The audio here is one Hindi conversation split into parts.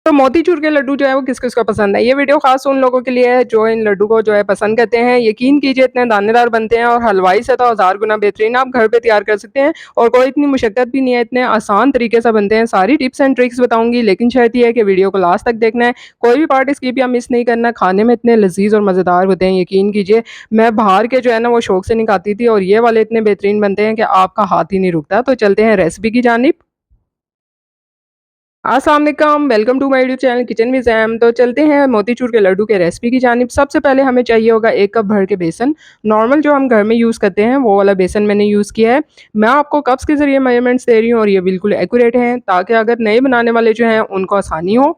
तो मोतीचूर के लड्डू जो है वो किस-किस को पसंद है। ये वीडियो ख़ास उन लोगों के लिए है जो इन लड्डू को जो है पसंद करते हैं। यकीन कीजिए इतने दानेदार बनते हैं और हलवाई से तो हज़ार गुना बेहतरीन आप घर पे तैयार कर सकते हैं और कोई इतनी मुशक्कत भी नहीं है, इतने आसान तरीके से बनते हैं। सारी टिप्स एंड ट्रिक्स बताऊँगी लेकिन शर्त ये है कि वीडियो को लास्ट तक देखना है। कोई भी पार्ट स्किप या मिस नहीं करना। खाने में इतने लज़ीज़ और मज़ेदार होते हैं, यकीन कीजिए मैं बाहर के जो है ना वो शौक से नहीं खाती थी और ये वाले इतने बेहतरीन बनते हैं कि आपका हाथ ही नहीं रुकता। तो चलते हैं रेसिपी की जानिब। अस्सलाम वालेकुम, welcome to my YouTube channel kitchen with Zaim. तो चलते हैं मोतीचूर के लड्डू के रेसिपी की जानिब। सबसे पहले हमें चाहिए होगा 1 कप भर के बेसन। नॉर्मल जो हम घर में यूज़ करते हैं वो वाला बेसन मैंने यूज़ किया है। मैं आपको कप्स के ज़रिए मेजरमेंट्स दे रही हूँ और ये बिल्कुल एक्यूरेट हैं ताकि अगर नए बनाने वाले जो हैं उनको आसानी हो।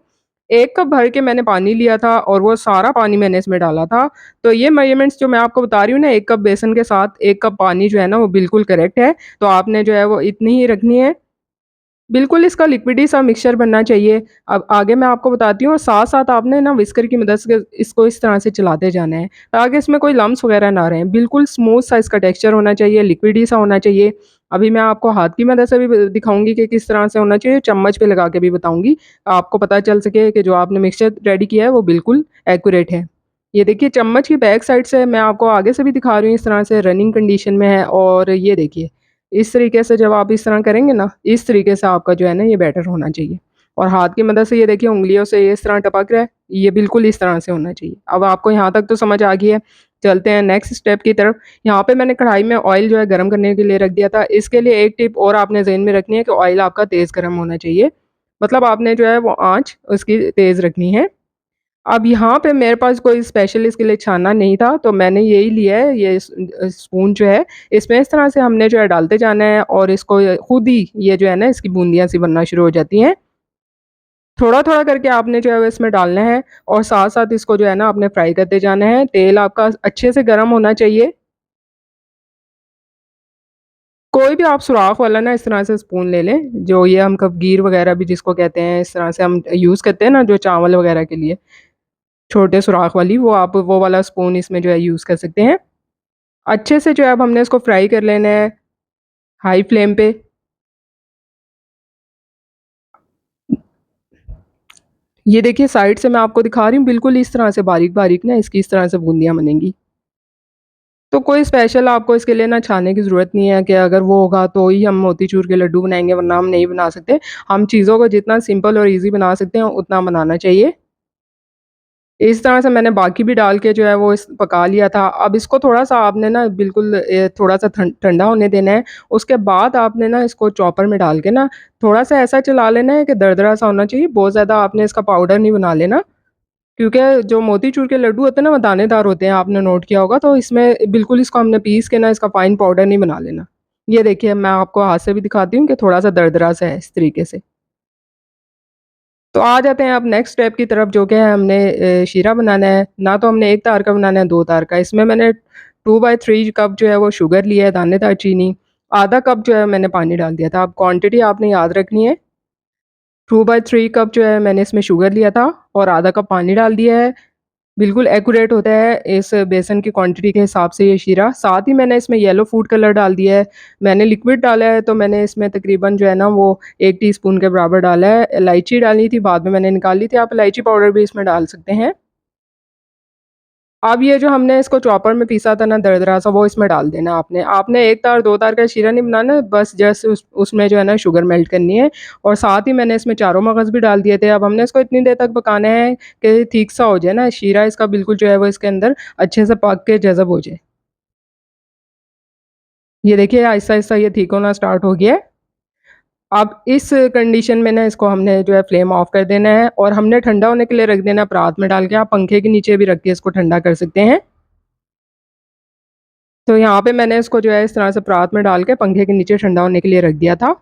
1 कप भर के मैंने पानी लिया था और वो सारा पानी मैंने इसमें डाला था। तो ये मेजरमेंट्स जो मैं आपको बता रही हूँ ना, 1 कप बेसन के साथ 1 कप पानी जो है ना वो बिल्कुल करेक्ट है। तो आपने जो है वो इतनी ही रखनी है। बिल्कुल इसका लिक्विडी सा मिक्सचर बनना चाहिए। अब आगे मैं आपको बताती हूँ और साथ-साथ आपने ना व्हिस्कर की मदद से इसको इस तरह से चलाते जाना है, ताकि इसमें कोई लम्प्स वगैरह ना रहें। बिल्कुल स्मूथ सा इसका टेक्सचर होना चाहिए, लिक्विडी सा होना चाहिए। अभी मैं आपको हाथ की मदद से भी ब दिखाऊँगी कि किस तरह से होना चाहिए, चम्मच पे लगा के भी बताऊँगी। आपको पता चल सके कि जो आपने मिक्सचर रेडी किया है वो बिल्कुल एक्यूरेट है। ये देखिए चम्मच की बैक साइड से मैं आपको आगे से भी दिखा रही हूँ, इस तरह से रनिंग कंडीशन में है और ये देखिए इस तरीके से जब आप इस तरह करेंगे ना, इस तरीके से आपका जो है ना ये बैटर होना चाहिए। और हाथ की मदद से ये देखिए उँगलियों से ये इस तरह टपक रहा है, ये बिल्कुल इस तरह से होना चाहिए। अब आपको यहाँ तक तो समझ आ गई है। चलते हैं नेक्स्ट स्टेप की तरफ। यहाँ पे मैंने कढ़ाई में ऑयल जो है गरम करने के लिए रख दिया था। इसके लिए एक टिप और आपने ज़हन में रखनी है कि ऑयल आपका तेज़ गरम होना चाहिए। मतलब आपने जो है वो आँच उसकी तेज़ रखनी है। अब यहाँ पे मेरे पास कोई स्पेशल इसके लिए छानना नहीं था, तो मैंने यही लिया है, ये स्पून जो है, इसमें इस तरह से हमने जो है डालते जाना है और इसको खुद ही ये जो है ना इसकी बूंदियाँ सी बनना शुरू हो जाती हैं। थोड़ा-थोड़ा करके आपने जो है वो इसमें डालना है और साथ-साथ इसको जो है ना आपने फ्राई करते जाना है। तेल आपका अच्छे से गरम होना चाहिए। कोई भी आप सुराख वाला ना इस तरह से स्पून ले लें, जो ये हम कपगीर वगैरह भी जिसको कहते हैं, इस तरह से हम यूज़ करते हैं ना जो चावल वगैरह के लिए, छोटे सुराख वाली, वो आप वो वाला स्पून इसमें जो है यूज़ कर सकते हैं। अच्छे से जो है अब हमने इसको फ्राई कर लेना है, हाई फ्लेम पे। ये देखिए साइड से मैं आपको दिखा रही हूँ, बिल्कुल इस तरह से बारीक-बारीक ना इसकी इस तरह से बूंदियाँ बनेंगी। तो कोई स्पेशल आपको इसके लिए ना छानने की ज़रूरत नहीं है कि अगर वो होगा तो ही हम मोतीचूर के लड्डू बनाएँगे वरना हम नहीं बना सकते। हम चीज़ों को जितना सिंपल और ईज़ी बना सकते हैं उतना बनाना चाहिए। इस तरह से मैंने बाकी भी डाल के जो है वो इस पका लिया था। अब इसको थोड़ा-सा आपने ना बिल्कुल थोड़ा-सा ठंडा होने देना है। उसके बाद आपने ना इसको चॉपर में डाल के ना थोड़ा-सा ऐसा चला लेना है कि दरदरा सा होना चाहिए। बहुत ज़्यादा आपने इसका पाउडर नहीं बना लेना, क्योंकि जो मोतीचूर के लड्डू होते हैं ना वो दानेदार होते हैं, आपने नोट किया होगा। तो इसमें बिल्कुल इसको हमने पीस के ना इसका फाइन पाउडर नहीं बना लेना। ये देखिए मैं आपको हाथ से भी दिखाती हूँ कि थोड़ा-सा दरदरा सा है इस तरीके से। तो आ जाते हैं अब नेक्स्ट स्टेप की तरफ, जो कि है हमने शीरा बनाना है। ना तो हमने 1 तार का बनाना है, 2 तार का। इसमें मैंने 2/3 कप जो है वो शुगर लिया है, दानेदार चीनी। आधा कप जो है मैंने पानी डाल दिया था। अब क्वांटिटी आपने याद रखनी है। 2/3 कप जो है मैंने इसमें शुगर लिया था और आधा कप पानी डाल दिया है। बिल्कुल एक्यूरेट होता है इस बेसन की क्वांटिटी के हिसाब से ये शीरा। साथ ही मैंने इसमें येलो फूड कलर डाल दिया है। मैंने लिक्विड डाला है तो मैंने इसमें तकरीबन जो है ना वो 1 टीस्पून के बराबर डाला है। इलायची डालनी थी, बाद में मैंने निकाल ली थी। आप इलायची पाउडर भी इसमें डाल सकते हैं। अब ये जो हमने इसको चॉपर में पीसा था ना दरदरा सा, वो इसमें डाल देना आपने। आपने 1 तार 2 तार का शीरा नहीं बनाना, बस जस्ट उसमें जो है ना शुगर मेल्ट करनी है और साथ ही मैंने इसमें चारों मगज़ भी डाल दिए थे। अब हमने इसको इतनी देर तक पकाना है कि ठीक सा हो जाए ना शीरा, इसका बिल्कुल जो है वो इसके अंदर अच्छे से पक के जज़ब हो जाए। ये देखिए आहिस्ता-आहिस्ता ये ठीक होना स्टार्ट हो गया है। अब इस कंडीशन में ना इसको हमने जो है फ्लेम ऑफ कर देना है और हमने ठंडा होने के लिए रख देना है परात में डाल के। आप पंखे के नीचे भी रख के इसको ठंडा कर सकते हैं। तो यहाँ पे मैंने इसको जो है इस तरह से परात में डाल के पंखे के नीचे ठंडा होने के लिए रख दिया था।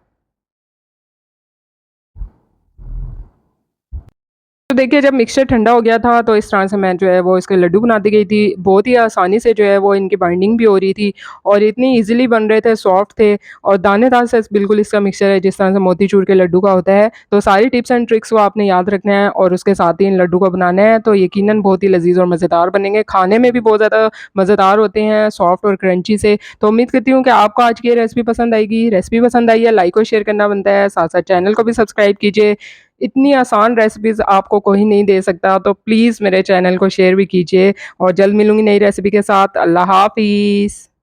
तो देखिए जब मिक्सचर ठंडा हो गया था तो इस तरह से मैं जो है वो इसके लड्डू बनाती गई थी। बहुत ही आसानी से जो है वो इनकी बाइंडिंग भी हो रही थी और इतनी ईज़िली बन रहे थे, सॉफ्ट थे और दानेदार सा बिल्कुल इसका मिक्सचर है जिस तरह से मोतीचूर के लड्डू का होता है। तो सारी टिप्स एंड ट्रिक्स को आपने याद रखना है और उसके साथ ही इन लड्डू को बनाना है, तो यकीनन बहुत ही लज़ीज़ और मज़ेदार बनेंगे। खाने में भी बहुत ज़्यादा मज़ेदार होते हैं, सॉफ्ट और क्रंची से। तो उम्मीद करती हूँ कि आपको आज की ये रेसिपी पसंद आएगी। रेसिपी पसंद आई है लाइक और शेयर करना बनता है, साथ-साथ चैनल को भी सब्सक्राइब कीजिए। इतनी आसान रेसिपीज़ आपको कोई नहीं दे सकता, तो प्लीज़ मेरे चैनल को शेयर भी कीजिए और जल्द मिलूँगी नई रेसिपी के साथ। अल्लाह हाफ़िज़।